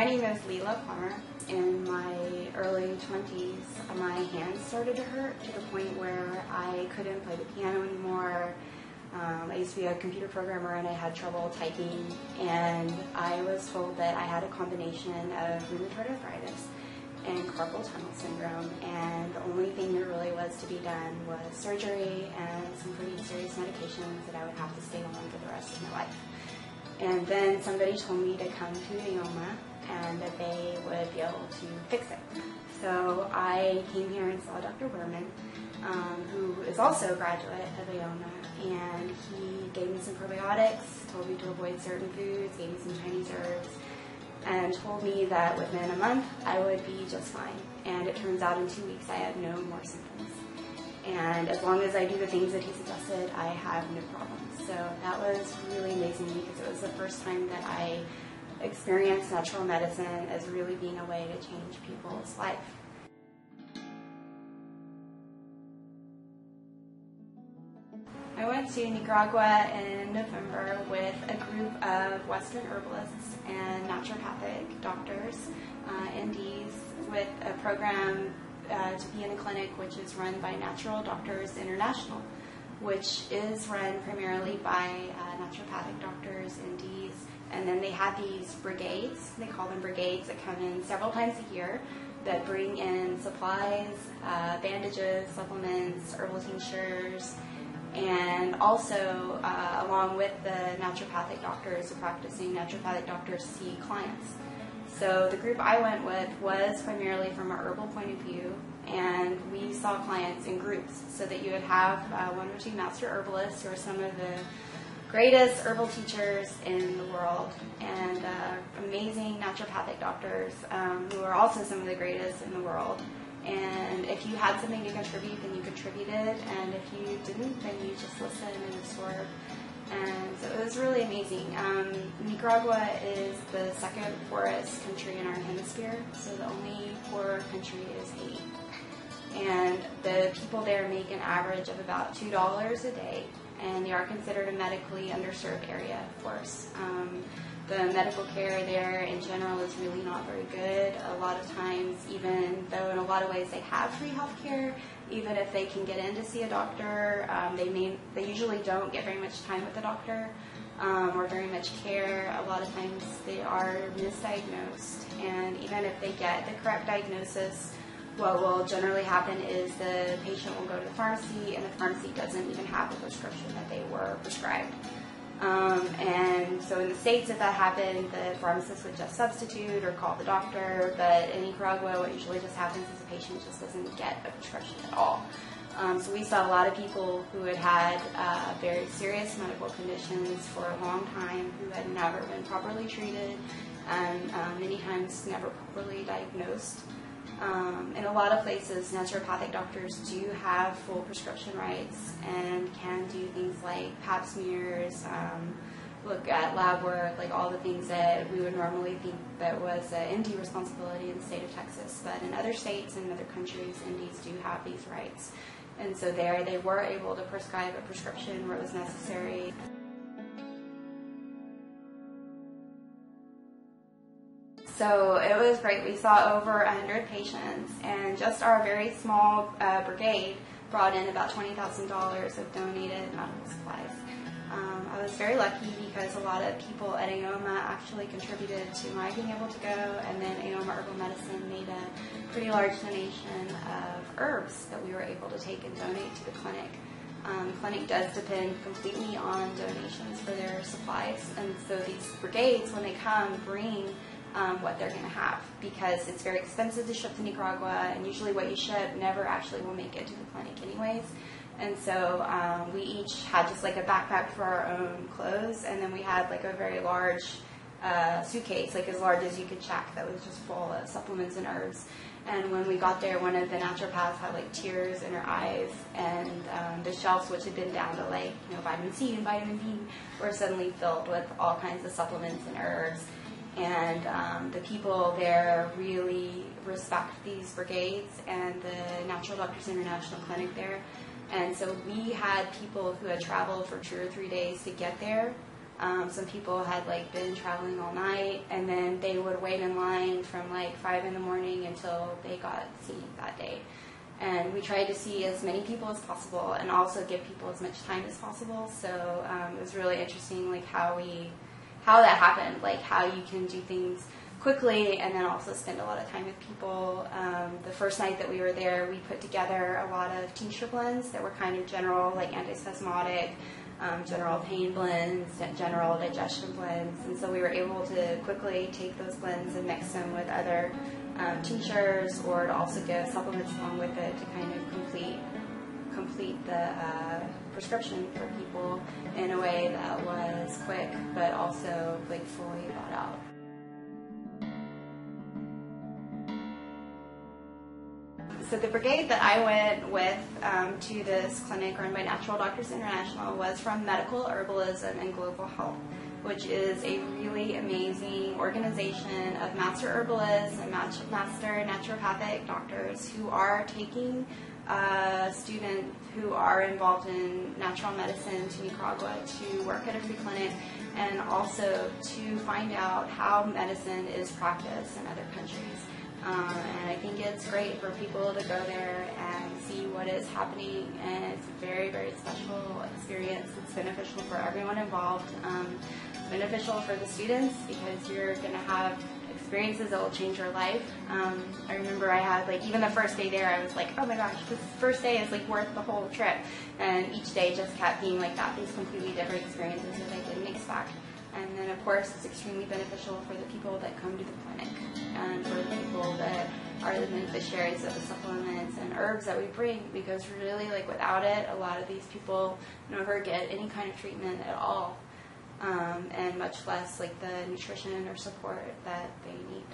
My name is Leila Plummer. In my early 20s, my hands started to hurt to the point where I couldn't play the piano anymore. I used to be a computer programmer and I had trouble typing, and I was told that I had a combination of rheumatoid arthritis and carpal tunnel syndrome, and the only thing that really was to be done was surgery and some pretty serious medications that I would have to stay on for the rest of my life. And then somebody told me to come to Aoma and that they would be able to fix it. So I came here and saw Dr. Berman, who is also a graduate of Aoma, and he gave me some probiotics, told me to avoid certain foods, gave me some Chinese herbs, and told me that within a month I would be just fine. And it turns out in 2 weeks I had no more symptoms. And as long as I do the things that he suggested, I have no problems. So that was really amazing because it was the first time that I experienced natural medicine as really being a way to change people's life. I went to Nicaragua in November with a group of Western herbalists and naturopathic doctors, MDs, with a program to be in a clinic which is run by Natural Doctors International, which is run primarily by naturopathic doctors, MDs, and then they have these brigades, they call them brigades, that come in several times a year that bring in supplies, bandages, supplements, herbal tinctures, and also, along with the naturopathic doctors, the practicing naturopathic doctors see clients. So the group I went with was primarily from a herbal point of view, and we saw clients in groups so that you would have one or two master herbalists who are some of the greatest herbal teachers in the world, and amazing naturopathic doctors who are also some of the greatest in the world. And if you had something to contribute, then you contributed, and if you didn't, then you just listened and absorbed. And so it was really amazing. Nicaragua is the second poorest country in our hemisphere, so the only poor country is Haiti. And the people there make an average of about $2 a day, and they are considered a medically underserved area, of course. The medical care there in general is really not very good. A lot of times, even though in a lot of ways they have free health care, even if they can get in to see a doctor, they usually don't get very much time with the doctor or very much care. A lot of times they are misdiagnosed, and even if they get the correct diagnosis, what will generally happen is the patient will go to the pharmacy, and the pharmacy doesn't even have the prescription that they were prescribed. And so in the States, if that happened, the pharmacist would just substitute or call the doctor, but in Nicaragua, what usually just happens is the patient just doesn't get a prescription at all. So we saw a lot of people who had had very serious medical conditions for a long time, who had never been properly treated, and many times never properly diagnosed. In a lot of places, naturopathic doctors do have full prescription rights and can do things like pap smears, look at lab work, like all the things that we would normally think that was an MD responsibility in the state of Texas. But in other states and other countries, MDs do have these rights. And so there they were able to prescribe a prescription where it was necessary. So it was great. We saw over 100 patients, and just our very small brigade brought in about $20,000 of donated medical supplies. I was very lucky because a lot of people at Aoma actually contributed to my being able to go, and then Aoma Herbal Medicine made a pretty large donation of herbs that we were able to take and donate to the clinic. The clinic does depend completely on donations for their supplies, and so these brigades, when they come, bring what they're going to have, because it's very expensive to ship to Nicaragua, and usually what you ship never actually will make it to the clinic anyways. And so we each had just like a backpack for our own clothes, and then we had like a very large suitcase, like as large as you could check, that was just full of supplements and herbs. And when we got there, one of the naturopaths had like tears in her eyes, and the shelves, which had been down to like vitamin C and vitamin D, were suddenly filled with all kinds of supplements and herbs. And the people there really respect these brigades and the Natural Doctors International Clinic there. And so we had people who had traveled for 2 or 3 days to get there, Some people had like been traveling all night, and then they would wait in line from like 5 in the morning until they got seen that day. And we tried to see as many people as possible and also give people as much time as possible. So it was really interesting, like how that happened, like how you can do things quickly and then also spend a lot of time with people. The first night that we were there, we put together a lot of tincture blends that were kind of general, like antispasmodic, general pain blends, general digestion blends. And so we were able to quickly take those blends and mix them with other tinctures, or to also give supplements along with it to kind of complete the prescription for people in a way that was quick but also like fully thought out. So the brigade that I went with to this clinic run by Natural Doctors International was from Medical Herbalism and Global Health, which is a really amazing organization of master herbalists and master naturopathic doctors who are taking students who are involved in natural medicine to Nicaragua to work at a free clinic, and also to find out how medicine is practiced in other countries. And I think it's great for people to go there and see what is happening, and it's a very, very special experience. It's beneficial for everyone involved. It's beneficial for the students because you're going to have experiences that will change your life. I remember I had, like, even the first day there, I was like, oh my gosh, this first day is like worth the whole trip. And each day just kept being like that, these completely different experiences that I didn't expect. And then, of course, it's extremely beneficial for the people that come to the clinic and for the people that are the beneficiaries of the supplements and herbs that we bring, because really, like, without it, a lot of these people never get any kind of treatment at all, and much less, like, the nutrition or support that they need.